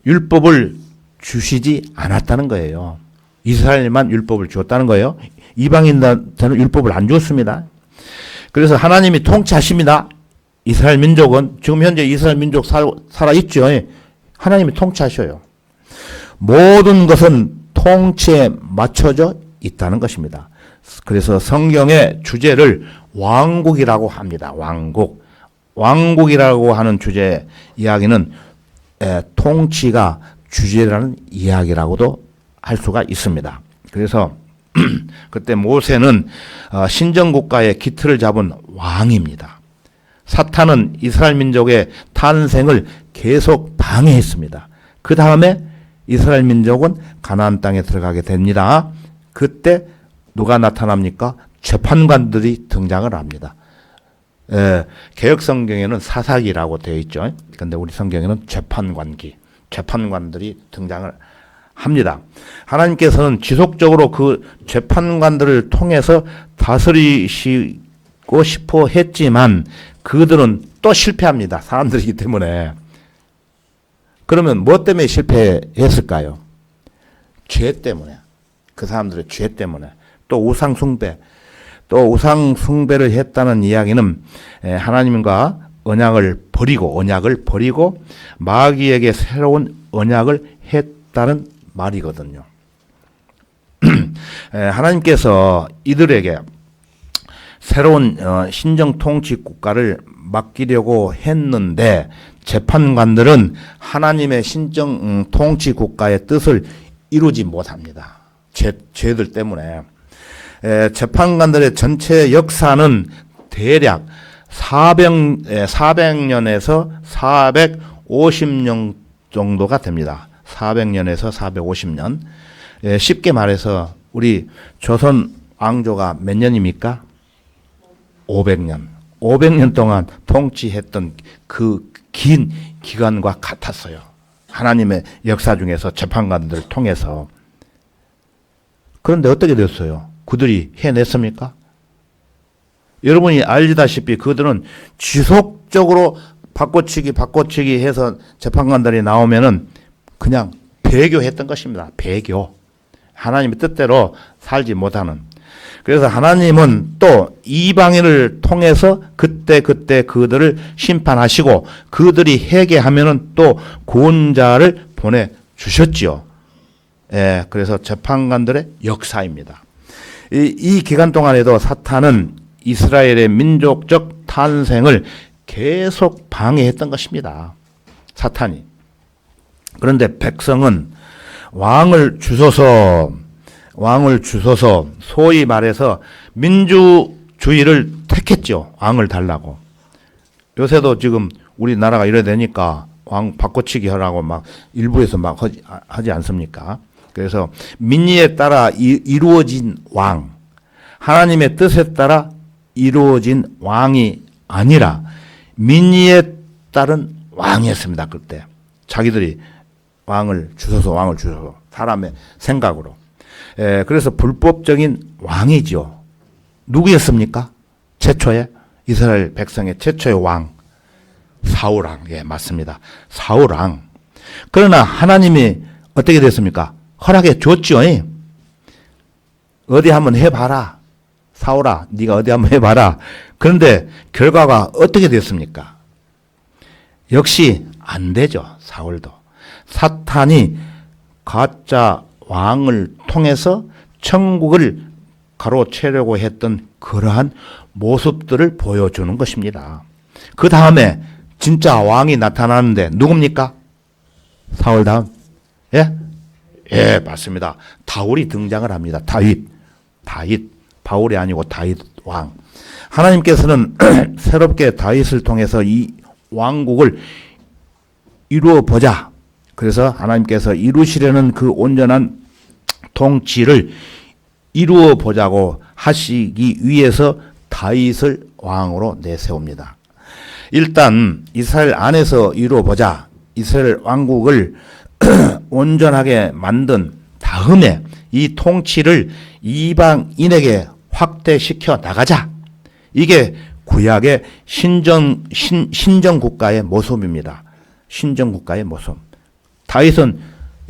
율법을 주시지 않았다는 거예요. 이스라엘만 율법을 주었다는 거예요. 이방인들한테는 율법을 안 주었습니다. 그래서 하나님이 통치하십니다. 이스라엘 민족은 지금 현재 이스라엘 민족 살아있죠. 하나님이 통치하셔요. 모든 것은 통치에 맞춰져 있다는 것입니다. 그래서 성경의 주제를 왕국이라고 합니다. 왕국. 왕국이라고 하는 주제 이야기는 통치가 주제라는 이야기라고도 할 수가 있습니다. 그래서 그때 모세는 신정국가의 기틀을 잡은 왕입니다. 사탄은 이스라엘 민족의 탄생을 계속 방해했습니다. 그 다음에 이스라엘 민족은 가나안 땅에 들어가게 됩니다. 그때 누가 나타납니까? 재판관들이 등장을 합니다. 개혁 성경에는 사사기라고 되어 있죠. 그런데 우리 성경에는 재판관들이 등장을 합니다. 하나님께서는 지속적으로 그 재판관들을 통해서 다스리시고 싶어 했지만 그들은 또 실패합니다. 사람들이기 때문에. 그러면 뭐 때문에 실패했을까요? 죄 때문에. 그 사람들의 죄 때문에. 또 우상 숭배를 했다는 이야기는 하나님과 언약을 버리고 마귀에게 새로운 언약을 했다는 말이거든요. 하나님께서 이들에게 새로운 신정통치 국가를 맡기려고 했는데 재판관들은 하나님의 신정통치 국가의 뜻을 이루지 못합니다. 죄들 때문에. 재판관들의 전체 역사는 대략 400년에서 450년 정도가 됩니다. 400년에서 450년. 쉽게 말해서 우리 조선 왕조가 몇 년입니까? 500년. 500년 동안 통치했던 그 긴 기간과 같았어요. 하나님의 역사 중에서 재판관들을 통해서. 그런데 어떻게 됐어요? 그들이 해냈습니까? 여러분이 알다시피 그들은 지속적으로 바꿔치기 해서 재판관들이 나오면은 그냥 배교했던 것입니다. 배교. 하나님의 뜻대로 살지 못하는. 그래서 하나님은 또 이방인을 통해서 그때 그들을 심판하시고 그들이 회개하면은 또 구원자를 보내주셨지요. 그래서 재판관들의 역사입니다. 이 기간 동안에도 사탄은 이스라엘의 민족적 탄생을 계속 방해했던 것입니다. 사탄이. 그런데 백성은 왕을 주소서 소위 말해서 민주주의를 택했죠. 왕을 달라고. 요새도 지금 우리나라가 이래 되니까 왕 바꿔치기 하라고 막 일부에서 막 하지 않습니까? 그래서 민의에 따라 이루어진 왕, 하나님의 뜻에 따라 이루어진 왕이 아니라 민의에 따른 왕이었습니다. 그때 자기들이 왕을 주소서 사람의 생각으로. 그래서 불법적인 왕이죠. 누구였습니까? 최초의 이스라엘 백성의 최초의 왕 사울왕. 맞습니다. 사울왕. 그러나 하나님이 어떻게 됐습니까? 허락해 줬죠. 어디 한번 해봐라. 사울아, 네가 어디 한번 해봐라. 그런데 결과가 어떻게 됐습니까? 역시 안 되죠. 사울도. 사탄이 가짜 왕을 통해서 천국을 가로채려고 했던 그러한 모습들을 보여주는 것입니다. 그 다음에 진짜 왕이 나타나는데 누굽니까? 사울 다음. 예? 예, 맞습니다. 다윗이 등장을 합니다. 다윗. 바울이 아니고 다윗 왕. 하나님께서는 새롭게 다윗을 통해서 이 왕국을 이루어 보자. 그래서 하나님께서 이루시려는 그 온전한 통치를 이루어 보자고 하시기 위해서 다윗을 왕으로 내세웁니다. 일단 이스라엘 안에서 이루어 보자. 이스라엘 왕국을 온전하게 만든 다음에 이 통치를 이방인에게 확대시켜 나가자. 이게 구약의 신정 국가의 모습입니다. 신정 국가의 모습. 다윗은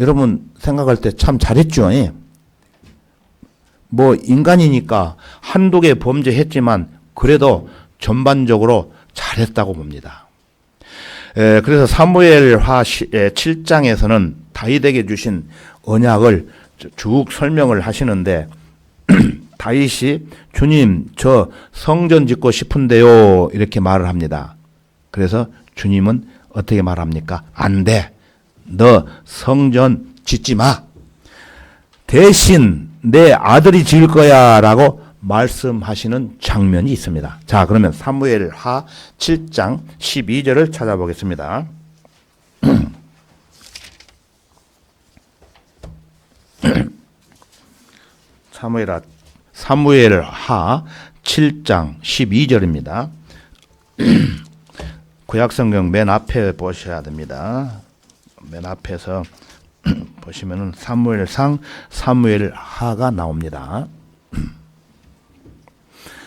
여러분 생각할 때 참 잘했죠. 뭐 인간이니까 한두 개 범죄했지만 그래도 전반적으로 잘했다고 봅니다. 그래서 사무엘하 7장에서는 다윗에게 주신 언약을 쭉 설명을 하시는데 다윗이 주님 저 성전 짓고 싶은데요 이렇게 말을 합니다. 그래서 주님은 어떻게 말합니까? 안 돼. 너 성전 짓지 마. 대신 내 아들이 지을 거야 라고 말씀하시는 장면이 있습니다. 자, 그러면 사무엘하 7장 12절을 찾아보겠습니다. 사무엘하 7장 12절입니다. 구약성경 맨 앞에 보셔야 됩니다. 맨 앞에서 보시면은 사무엘상, 사무엘하가 나옵니다.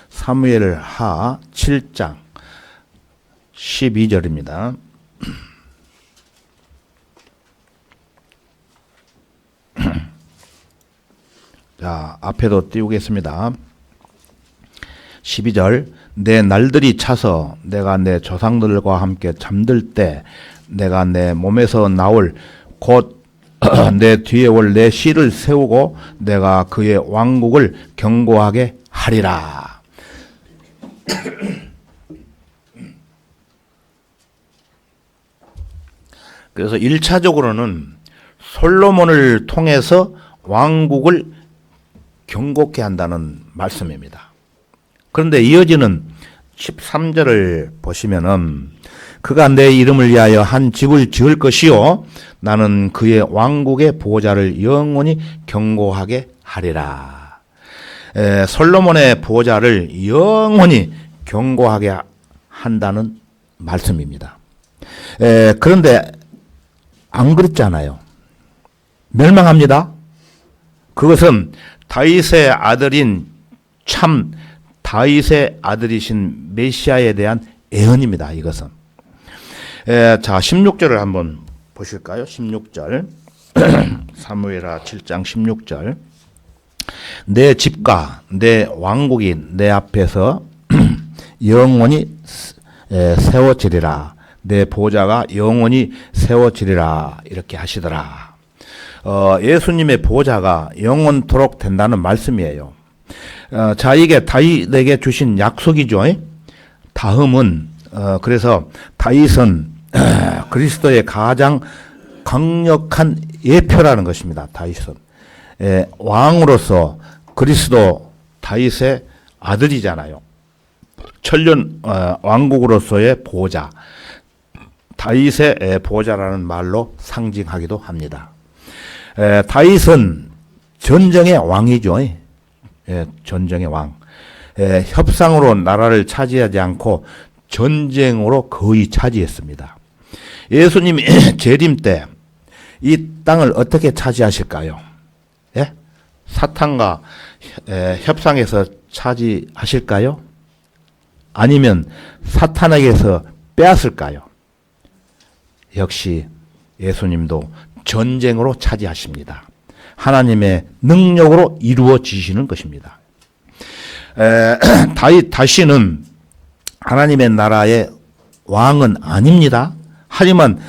사무엘하 7장 12절입니다. 자, 앞에도 띄우겠습니다. 12절. 내 날들이 차서 내가 내 조상들과 함께 잠들 때 내가 내 몸에서 나올 곧 내 뒤에 올 내 씨를 세우고 내가 그의 왕국을 견고하게 하리라. 그래서 1차적으로는 솔로몬을 통해서 왕국을 견고케 한다는 말씀입니다. 그런데 이어지는 13절을 보시면은 그가 내 이름을 위하여 한 집을 지을 것이요 나는 그의 왕국의 보좌를 영원히 견고하게 하리라. 솔로몬의 보좌를 영원히 견고하게 한다는 말씀입니다. 그런데 안 그랬잖아요. 멸망합니다. 그것은 다윗의 아들인 참 다윗의 아들이신 메시아에 대한 예언입니다. 이것은. 자, 16절을 한번 보실까요? 16절. 사무엘하 7장 16절. 내 집과 내 왕국이 내 앞에서 영원히 세워지리라. 내 보좌가 영원히 세워지리라. 이렇게 하시더라. 예수님의 보좌가 영원토록 된다는 말씀이에요. 자, 이게 다윗에게 주신 약속이죠. 다음은 그래서 다윗은 그리스도의 가장 강력한 예표라는 것입니다. 다윗은 왕으로서 그리스도 다윗의 아들이잖아요. 천년 왕국으로서의 보좌, 다윗의 보좌라는 말로 상징하기도 합니다. 다윗은 전쟁의 왕이죠. 전쟁의 왕. 협상으로 나라를 차지하지 않고 전쟁으로 거의 차지했습니다. 예수님이 재림 때 이 땅을 어떻게 차지하실까요? 예? 사탄과 협상해서 차지하실까요? 아니면 사탄에게서 빼앗을까요? 역시 예수님도 전쟁으로 차지하십니다. 하나님의 능력으로 이루어지시는 것입니다. 다윗 다시는 하나님의 나라의 왕은 아닙니다. 하지만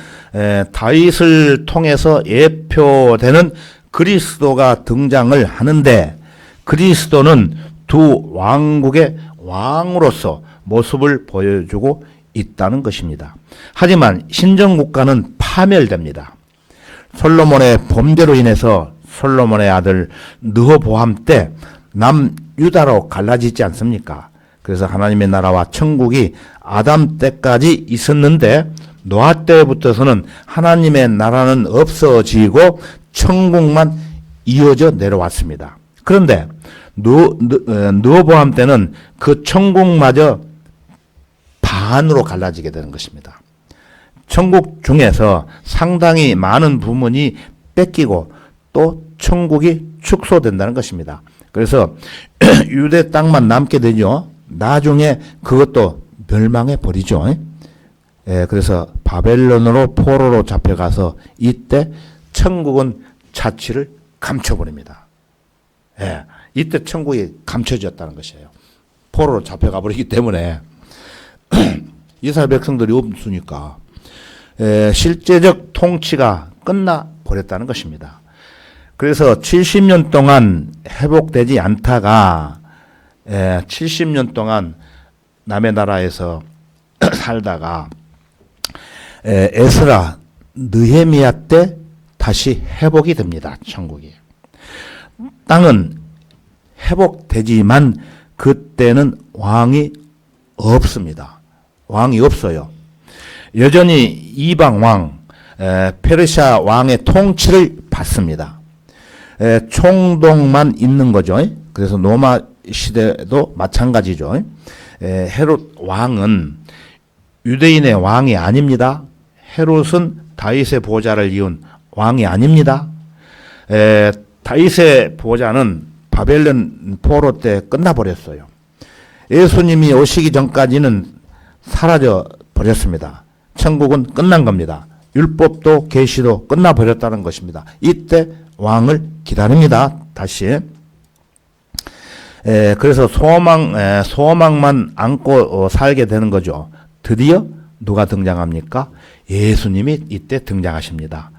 다윗을 통해서 예표되는 그리스도가 등장을 하는데 그리스도는 두 왕국의 왕으로서 모습을 보여주고 있다는 것입니다. 하지만 신정국가는 파멸됩니다. 솔로몬의 범죄로 인해서 솔로몬의 아들 르호보암 때 남유다로 갈라지지 않습니까? 그래서 하나님의 나라와 천국이 아담 때까지 있었는데 노아 때부터서는 하나님의 나라는 없어지고 천국만 이어져 내려왔습니다. 그런데 르호보암 때는 그 천국마저 반으로 갈라지게 되는 것입니다. 천국 중에서 상당히 많은 부분이 뺏기고 또 천국이 축소된다는 것입니다. 그래서 유대 땅만 남게 되죠. 나중에 그것도 멸망해 버리죠. 그래서 바벨론으로 포로로 잡혀가서 이때 천국은 자취를 감춰버립니다. 이때 천국이 감춰졌다는 것이에요. 포로로 잡혀가 버리기 때문에 이스라엘 백성들이 없으니까 실제적 통치가 끝나 버렸다는 것입니다. 그래서 70년 동안 회복되지 않다가 70년 동안 남의 나라에서 살다가 에스라, 느헤미야 때 다시 회복이 됩니다. 천국이. 땅은 회복되지만 그때는 왕이 없습니다. 왕이 없어요. 여전히 이방 왕, 페르시아 왕의 통치를 받습니다. 총독만 있는 거죠. 그래서 로마 시대도 마찬가지죠. 헤롯 왕은 유대인의 왕이 아닙니다. 헤롯은 다윗의 보좌를 이은 왕이 아닙니다. 다윗의 보좌는 바벨론 포로 때 끝나버렸어요. 예수님이 오시기 전까지는 사라져 버렸습니다. 천국은 끝난 겁니다. 율법도 계시도 끝나버렸다는 것입니다. 이때 왕을 기다립니다. 다시. 그래서 소망만 안고 살게 되는 거죠. 드디어 누가 등장합니까? 예수님이 이때 등장하십니다.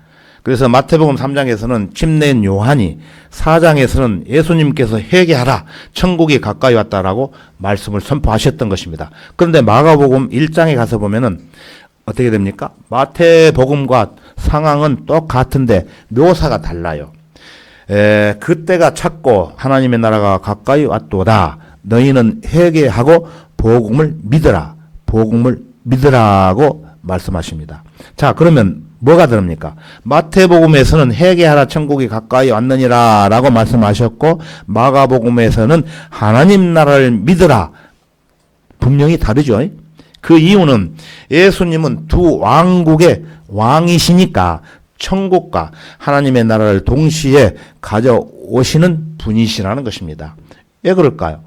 그래서 마태복음 3장에서는 침례인 요한이 4장에서는 예수님께서 회개하라 천국이 가까이 왔다라고 말씀을 선포하셨던 것입니다. 그런데 마가복음 1장에 가서 보면은 어떻게 됩니까? 마태복음과 상황은 똑같은데 묘사가 달라요. 그때가 찼고 하나님의 나라가 가까이 왔도다. 너희는 회개하고 복음을 믿으라. 복음을 믿으라고 말씀하십니다. 자, 그러면 뭐가 다릅니까? 마태복음에서는 회개하라 천국이 가까이 왔느니라 라고 말씀하셨고 마가복음에서는 하나님 나라를 믿으라. 분명히 다르죠. 그 이유는 예수님은 두 왕국의 왕이시니까 천국과 하나님의 나라를 동시에 가져오시는 분이시라는 것입니다. 왜 그럴까요?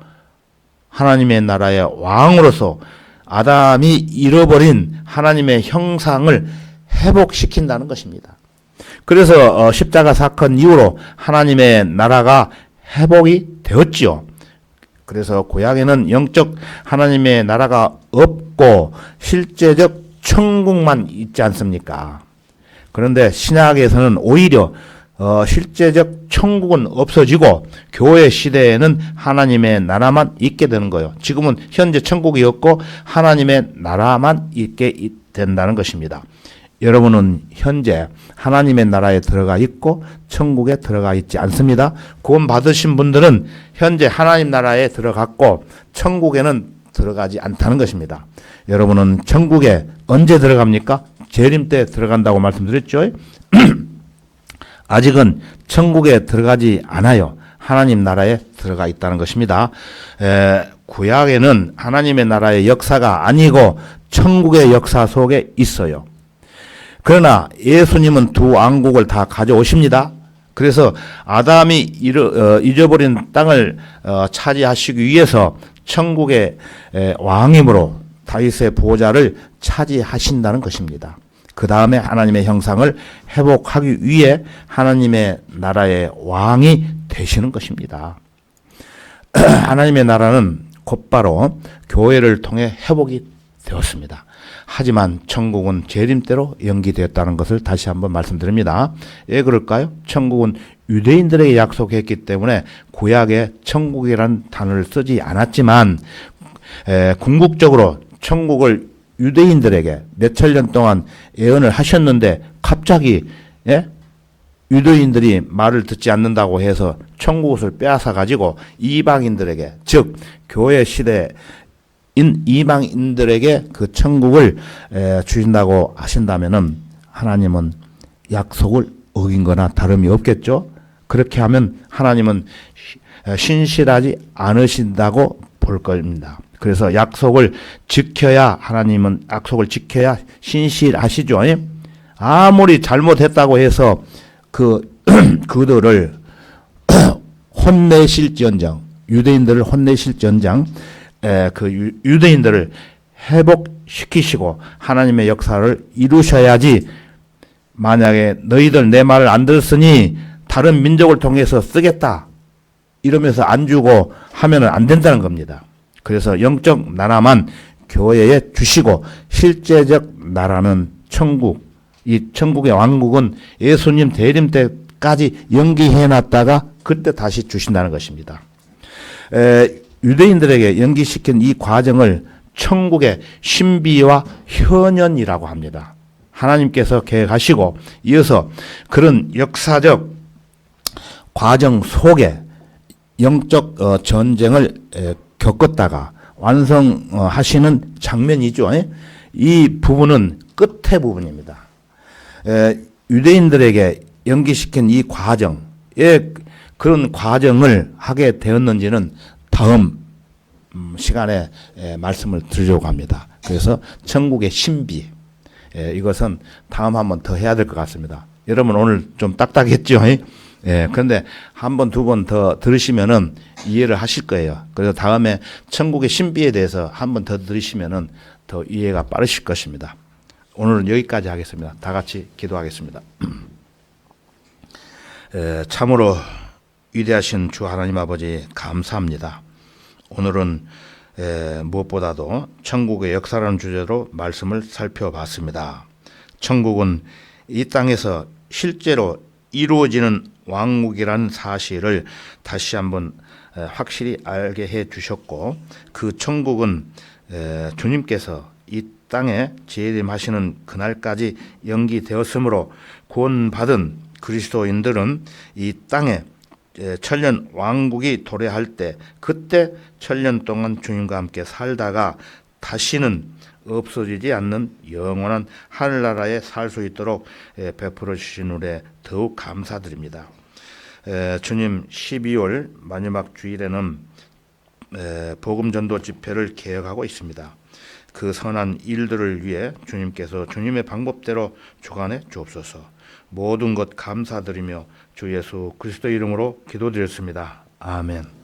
하나님의 나라의 왕으로서 아담이 잃어버린 하나님의 형상을 회복시킨다는 것입니다. 그래서 십자가 사건 이후로 하나님의 나라가 회복이 되었지요. 그래서 구약에는 영적 하나님의 나라가 없고 실제적 천국만 있지 않습니까? 그런데 신약에서는 오히려 실제적 천국은 없어지고 교회 시대에는 하나님의 나라만 있게 되는 거예요. 지금은 현재 천국이 없고 하나님의 나라만 있게 된다는 것입니다. 여러분은 현재 하나님의 나라에 들어가 있고 천국에 들어가 있지 않습니다. 구원 받으신 분들은 현재 하나님 나라에 들어갔고 천국에는 들어가지 않다는 것입니다. 여러분은 천국에 언제 들어갑니까? 재림 때 들어간다고 말씀드렸죠. 아직은 천국에 들어가지 않아요. 하나님 나라에 들어가 있다는 것입니다. 구약에는 하나님의 나라의 역사가 아니고 천국의 역사 속에 있어요. 그러나 예수님은 두 왕국을 다 가져오십니다. 그래서 아담이 잊어버린 땅을 차지하시기 위해서 천국의 왕임으로 다윗의 보좌를 차지하신다는 것입니다. 그 다음에 하나님의 형상을 회복하기 위해 하나님의 나라의 왕이 되시는 것입니다. 하나님의 나라는 곧바로 교회를 통해 회복이 되었습니다. 하지만 천국은 재림대로 연기되었다는 것을 다시 한번 말씀드립니다. 왜 그럴까요? 천국은 유대인들에게 약속했기 때문에 구약에 천국이라는 단어를 쓰지 않았지만 궁극적으로 천국을 유대인들에게 몇천 년 동안 예언을 하셨는데 갑자기 유대인들이 말을 듣지 않는다고 해서 천국을 빼앗아 가지고 이방인들에게, 즉 교회 시대인 이방인들에게 그 천국을 주신다고 하신다면은 하나님은 약속을 어긴 거나 다름이 없겠죠. 그렇게 하면 하나님은 신실하지 않으신다고 볼 겁니다. 그래서 약속을 지켜야, 하나님은 약속을 지켜야 신실하시죠. 아무리 잘못했다고 해서 그들을 혼내실지언정, 유대인들을 혼내실지언정, 유대인들을 회복시키시고 하나님의 역사를 이루셔야지, 만약에 너희들 내 말을 안 들었으니 다른 민족을 통해서 쓰겠다 이러면서 안 주고 하면은 안 된다는 겁니다. 그래서 영적 나라만 교회에 주시고 실제적 나라는 천국, 이 천국의 왕국은 예수님 대림 때까지 연기해 놨다가 그때 다시 주신다는 것입니다. 유대인들에게 연기시킨 이 과정을 천국의 신비와 현현이라고 합니다. 하나님께서 계획하시고 이어서 그런 역사적 과정 속에 영적 전쟁을 겪었다가 완성하시는 장면이죠. 이 부분은 끝의 부분입니다. 유대인들에게 연기시킨 이 과정에 그런 과정을 하게 되었는지는 다음 시간에 말씀을 드리려고 합니다. 그래서 천국의 신비, 이것은 다음 한번 더 해야 될 것 같습니다. 여러분 오늘 좀 딱딱했죠? 그런데 한 번, 두 번 더 들으시면은 이해를 하실 거예요. 그래서 다음에 천국의 신비에 대해서 한 번 더 들으시면은 더 이해가 빠르실 것입니다. 오늘은 여기까지 하겠습니다. 다 같이 기도하겠습니다. 참으로 위대하신 주 하나님 아버지 감사합니다. 오늘은 무엇보다도 천국의 역사라는 주제로 말씀을 살펴봤습니다. 천국은 이 땅에서 실제로 이루어지는 왕국이라는 사실을 다시 한번 확실히 알게 해 주셨고, 그 천국은 주님께서 이 땅에 재림하시는 그날까지 연기되었으므로 구원받은 그리스도인들은 이 땅에 천년 왕국이 도래할 때, 그때 천년 동안 주님과 함께 살다가 다시는 없어지지 않는 영원한 하늘나라에 살 수 있도록 베풀어 주신 은혜 더욱 감사드립니다. 주님, 12월 마지막 주일에는 복음전도 집회를 계획하고 있습니다. 그 선한 일들을 위해 주님께서 주님의 방법대로 주관해 주옵소서. 모든 것 감사드리며 주 예수 그리스도 이름으로 기도드렸습니다. 아멘.